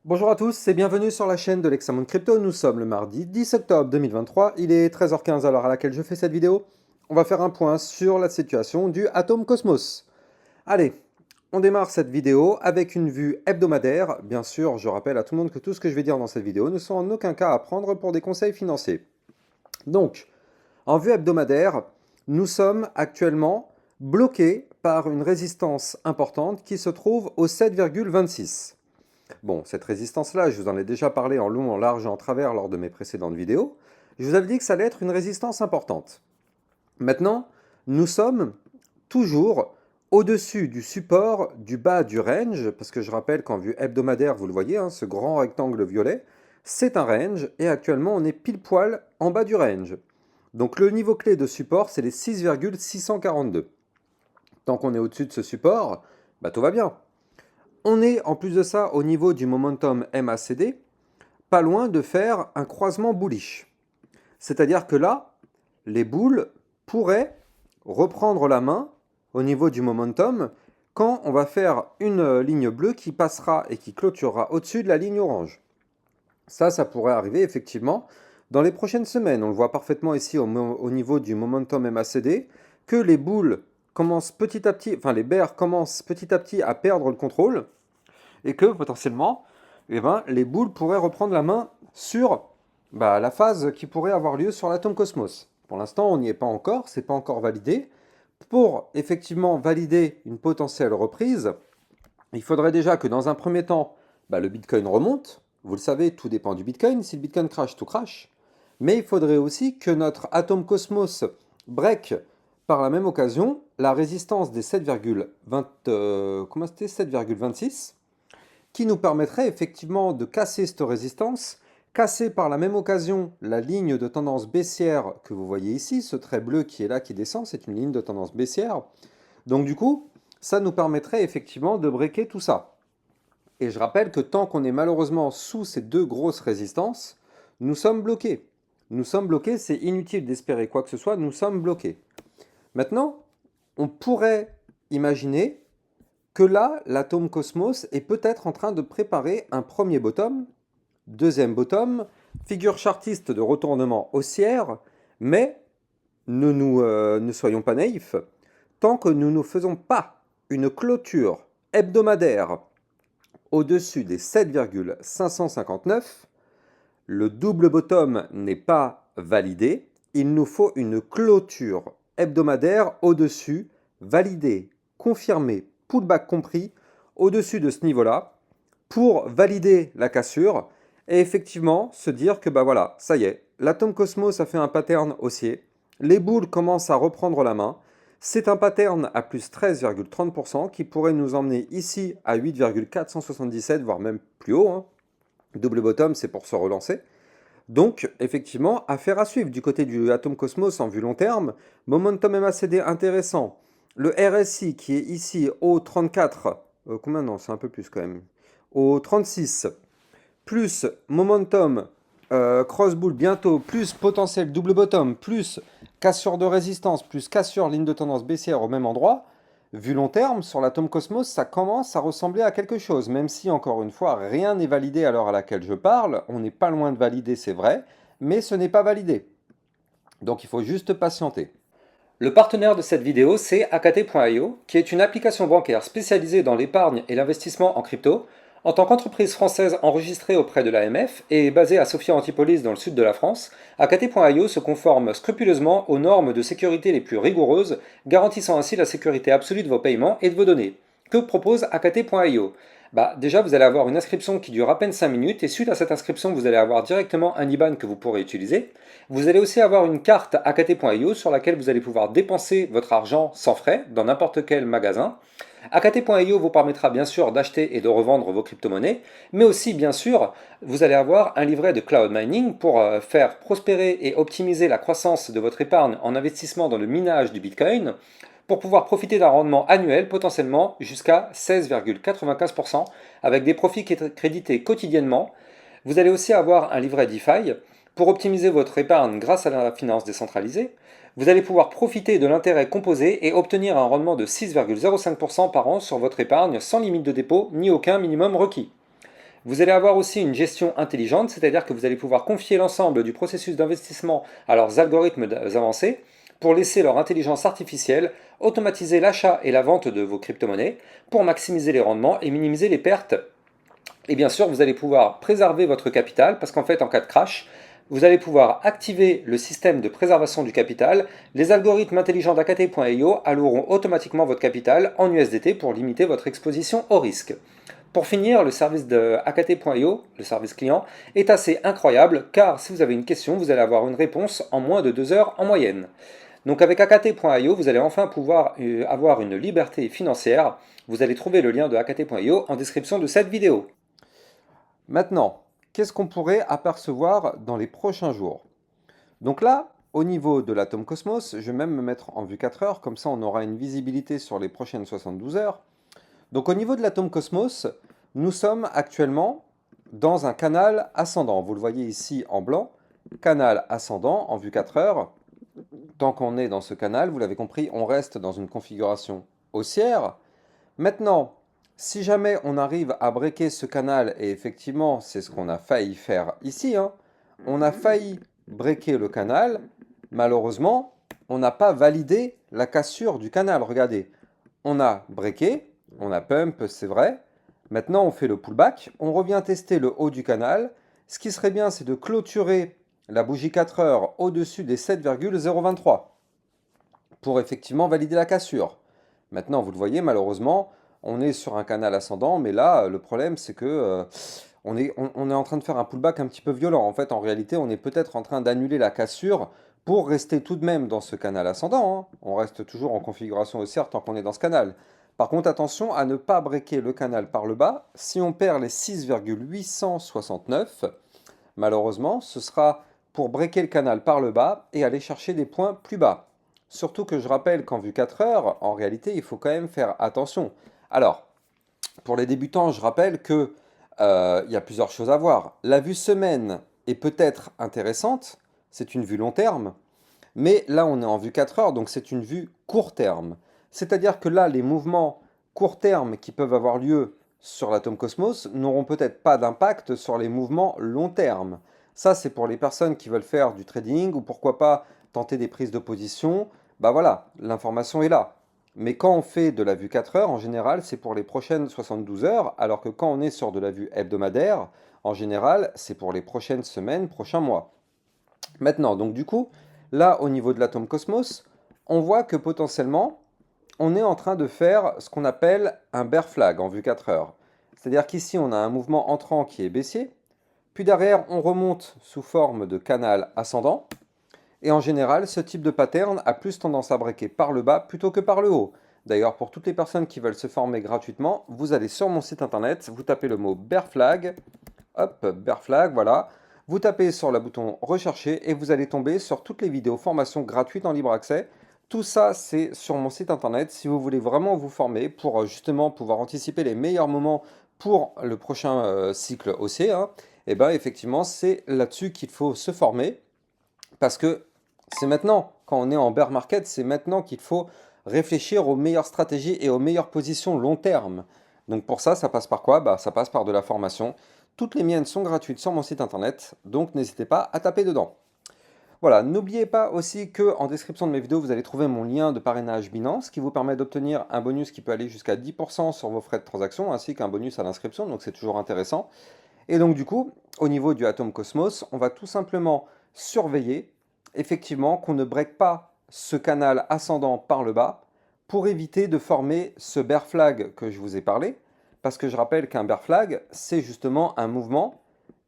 Bonjour à tous et bienvenue sur la chaîne de l'Hexamone Crypto. Nous sommes le mardi 10 octobre 2023. Il est 13h15 à l'heure à laquelle je fais cette vidéo. On va faire un point sur la situation du Atom Cosmos. Allez, on démarre cette vidéo avec une vue hebdomadaire. Bien sûr, je rappelle à tout le monde que tout ce que je vais dire dans cette vidéo ne sont en aucun cas à prendre pour des conseils financiers. Donc, en vue hebdomadaire, nous sommes actuellement bloqués par une résistance importante qui se trouve au 7,26. Bon, cette résistance-là, je vous en ai déjà parlé en long, en large et en travers lors de mes précédentes vidéos. Je vous avais dit que ça allait être une résistance importante. Maintenant, nous sommes toujours au-dessus du support du bas du range, parce que je rappelle qu'en vue hebdomadaire, vous le voyez, hein, ce grand rectangle violet, c'est un range, et actuellement on est pile poil en bas du range. Donc le niveau clé de support, c'est les 6,642. Tant qu'on est au-dessus de ce support, bah, tout va bien. On est en plus de ça au niveau du momentum MACD, pas loin de faire un croisement bullish. C'est-à-dire que là, les boules pourraient reprendre la main au niveau du momentum quand on va faire une ligne bleue qui passera et qui clôturera au-dessus de la ligne orange. Ça pourrait arriver effectivement dans les prochaines semaines. On le voit parfaitement ici au niveau du momentum MACD, que les boules commencent petit à petit, enfin les bears commencent petit à petit à perdre le contrôle et que potentiellement, les boules pourraient reprendre la main sur la phase qui pourrait avoir lieu sur l'atome cosmos. Pour l'instant, on n'y est pas encore, c'est pas encore validé. Pour effectivement valider une potentielle reprise, il faudrait déjà que dans un premier temps, le Bitcoin remonte. Vous le savez, tout dépend du Bitcoin. Si le Bitcoin crash, tout crash. Mais il faudrait aussi que notre atome cosmos break par la même occasion la résistance des 7,26 qui nous permettrait effectivement de casser cette résistance, casser par la même occasion la ligne de tendance baissière que vous voyez ici, ce trait bleu qui est là, qui descend, c'est une ligne de tendance baissière. Donc du coup, ça nous permettrait effectivement de breaker tout ça. Et je rappelle que tant qu'on est malheureusement sous ces deux grosses résistances, nous sommes bloqués. Nous sommes bloqués, c'est inutile d'espérer quoi que ce soit, nous sommes bloqués. Maintenant, on pourrait imaginer que là, l'atome cosmos est peut-être en train de préparer un premier bottom, deuxième bottom, figure chartiste de retournement haussière, mais ne soyons pas naïfs, tant que nous ne faisons pas une clôture hebdomadaire au-dessus des 7,559, le double bottom n'est pas validé, il nous faut une clôture hebdomadaire au-dessus, validée, confirmée, pullback compris, au-dessus de ce niveau-là, pour valider la cassure et effectivement se dire que voilà, ça y est, l'atome cosmos a fait un pattern haussier, les boules commencent à reprendre la main, c'est un pattern à plus 13,30% qui pourrait nous emmener ici à 8,477, voire même plus haut, hein. Double bottom, c'est pour se relancer. Donc, effectivement, affaire à suivre du côté du Atom Cosmos en vue long terme. Momentum MACD intéressant. Le RSI qui est ici au 34, combien non, c'est un peu plus quand même, au 36, plus momentum cross bull bientôt, plus potentiel double bottom, plus cassure de résistance, plus cassure ligne de tendance baissière au même endroit. Vu long terme, sur l'atome cosmos, ça commence à ressembler à quelque chose, même si, encore une fois, rien n'est validé à l'heure à laquelle je parle. On n'est pas loin de valider, c'est vrai, mais ce n'est pas validé. Donc il faut juste patienter. Le partenaire de cette vidéo, c'est AKT.io, qui est une application bancaire spécialisée dans l'épargne et l'investissement en crypto. En tant qu'entreprise française enregistrée auprès de l'AMF et basée à Sophia Antipolis dans le sud de la France, AKT.io se conforme scrupuleusement aux normes de sécurité les plus rigoureuses, garantissant ainsi la sécurité absolue de vos paiements et de vos données. Que propose AKT.io? Déjà, vous allez avoir une inscription qui dure à peine 5 minutes et suite à cette inscription, vous allez avoir directement un IBAN que vous pourrez utiliser. Vous allez aussi avoir une carte AKT.io sur laquelle vous allez pouvoir dépenser votre argent sans frais dans n'importe quel magasin. AKT.io vous permettra bien sûr d'acheter et de revendre vos crypto-monnaies, mais aussi bien sûr, vous allez avoir un livret de cloud mining pour faire prospérer et optimiser la croissance de votre épargne en investissement dans le minage du Bitcoin, pour pouvoir profiter d'un rendement annuel potentiellement jusqu'à 16,95% avec des profits crédités quotidiennement. Vous allez aussi avoir un livret DeFi pour optimiser votre épargne grâce à la finance décentralisée. Vous allez pouvoir profiter de l'intérêt composé et obtenir un rendement de 6,05% par an sur votre épargne sans limite de dépôt ni aucun minimum requis. Vous allez avoir aussi une gestion intelligente, c'est-à-dire que vous allez pouvoir confier l'ensemble du processus d'investissement à leurs algorithmes avancés pour laisser leur intelligence artificielle automatiser l'achat et la vente de vos crypto-monnaies pour maximiser les rendements et minimiser les pertes. Et bien sûr, vous allez pouvoir préserver votre capital parce qu'en fait, en cas de crash, vous allez pouvoir activer le système de préservation du capital. Les algorithmes intelligents d'AKT.io alloueront automatiquement votre capital en USDT pour limiter votre exposition au risque. Pour finir, le service de AKT.io, le service client, est assez incroyable car si vous avez une question, vous allez avoir une réponse en moins de 2 heures en moyenne. Donc avec AKT.io, vous allez enfin pouvoir avoir une liberté financière. Vous allez trouver le lien de AKT.io en description de cette vidéo. Maintenant, qu'est-ce qu'on pourrait apercevoir dans les prochains jours? Donc là, au niveau de l'atome Cosmos, je vais même me mettre en vue 4 heures, comme ça on aura une visibilité sur les prochaines 72 heures. Donc au niveau de l'atome Cosmos, nous sommes actuellement dans un canal ascendant. Vous le voyez ici en blanc, canal ascendant en vue 4 heures. Tant qu'on est dans ce canal, vous l'avez compris, on reste dans une configuration haussière. Maintenant, si jamais on arrive à breaker ce canal, et effectivement c'est ce qu'on a failli faire ici, on a failli breaker le canal, malheureusement on n'a pas validé la cassure du canal. Regardez, on a breaké, on a pump, c'est vrai. Maintenant, on fait le pullback. On revient tester le haut du canal. Ce qui serait bien, c'est de clôturer la bougie 4 heures au-dessus des 7,023 pour effectivement valider la cassure. Maintenant, vous le voyez, malheureusement, on est sur un canal ascendant, mais là, le problème, c'est que on est en train de faire un pullback un petit peu violent. En fait, en réalité, on est peut-être en train d'annuler la cassure pour rester tout de même dans ce canal ascendant. On reste toujours en configuration haussière tant qu'on est dans ce canal. Par contre, attention à ne pas breaker le canal par le bas. Si on perd les 6,869, malheureusement, ce sera pour breaker le canal par le bas et aller chercher des points plus bas. Surtout que je rappelle qu'en vue 4 heures, en réalité, il faut quand même faire attention. Alors, pour les débutants, je rappelle que il y a plusieurs choses à voir. La vue semaine est peut-être intéressante, c'est une vue long terme, mais là on est en vue 4 heures, donc c'est une vue court terme. C'est-à-dire que là, les mouvements court terme qui peuvent avoir lieu sur l'atome Cosmos n'auront peut-être pas d'impact sur les mouvements long terme. Ça, c'est pour les personnes qui veulent faire du trading ou pourquoi pas tenter des prises de position. Bah voilà, l'information est là. Mais quand on fait de la vue 4 heures, en général, c'est pour les prochaines 72 heures, alors que quand on est sur de la vue hebdomadaire, en général, c'est pour les prochaines semaines, prochains mois. Maintenant, donc du coup, là, au niveau de l'atome Cosmos, on voit que potentiellement, on est en train de faire ce qu'on appelle un bear flag en vue 4 heures. C'est-à-dire qu'ici, on a un mouvement entrant qui est baissier, puis derrière, on remonte sous forme de canal ascendant, et en général, ce type de pattern a plus tendance à breaker par le bas plutôt que par le haut. D'ailleurs, pour toutes les personnes qui veulent se former gratuitement, vous allez sur mon site internet, vous tapez le mot bear flag, hop, bear flag, voilà. Vous tapez sur le bouton rechercher et vous allez tomber sur toutes les vidéos formations gratuites en libre accès. Tout ça, c'est sur mon site internet si vous voulez vraiment vous former pour justement pouvoir anticiper les meilleurs moments pour le prochain cycle haussier. Et bien effectivement, c'est là-dessus qu'il faut se former parce que c'est maintenant, quand on est en bear market, c'est maintenant qu'il faut réfléchir aux meilleures stratégies et aux meilleures positions long terme. Donc pour ça, ça passe par quoi? Bah, ça passe par de la formation. Toutes les miennes sont gratuites sur mon site internet, donc n'hésitez pas à taper dedans. Voilà, n'oubliez pas aussi que en description de mes vidéos, vous allez trouver mon lien de parrainage Binance qui vous permet d'obtenir un bonus qui peut aller jusqu'à 10% sur vos frais de transaction, ainsi qu'un bonus à l'inscription, donc c'est toujours intéressant. Et donc du coup, au niveau du Atom Cosmos, on va tout simplement surveiller effectivement qu'on ne break pas ce canal ascendant par le bas pour éviter de former ce bear flag que je vous ai parlé, parce que je rappelle qu'un bear flag, c'est justement un mouvement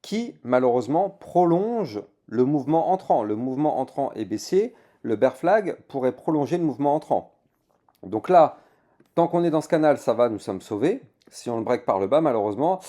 qui malheureusement prolonge le mouvement entrant. Le mouvement entrant est baissier, le bear flag pourrait prolonger le mouvement entrant. Donc là, tant qu'on est dans ce canal, ça va, nous sommes sauvés. Si on le break par le bas, malheureusement,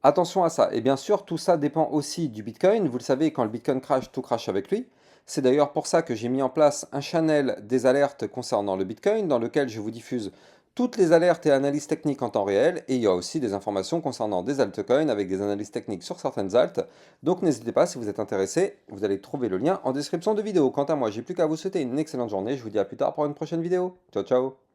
attention à ça. Et bien sûr, tout ça dépend aussi du Bitcoin. Vous le savez, quand le Bitcoin crash, tout crash avec lui. C'est d'ailleurs pour ça que j'ai mis en place un channel des alertes concernant le Bitcoin, dans lequel je vous diffuse toutes les alertes et analyses techniques en temps réel. Et il y a aussi des informations concernant des altcoins avec des analyses techniques sur certaines altes. Donc n'hésitez pas, si vous êtes intéressé, vous allez trouver le lien en description de vidéo. Quant à moi, j'ai plus qu'à vous souhaiter une excellente journée. Je vous dis à plus tard pour une prochaine vidéo. Ciao, ciao!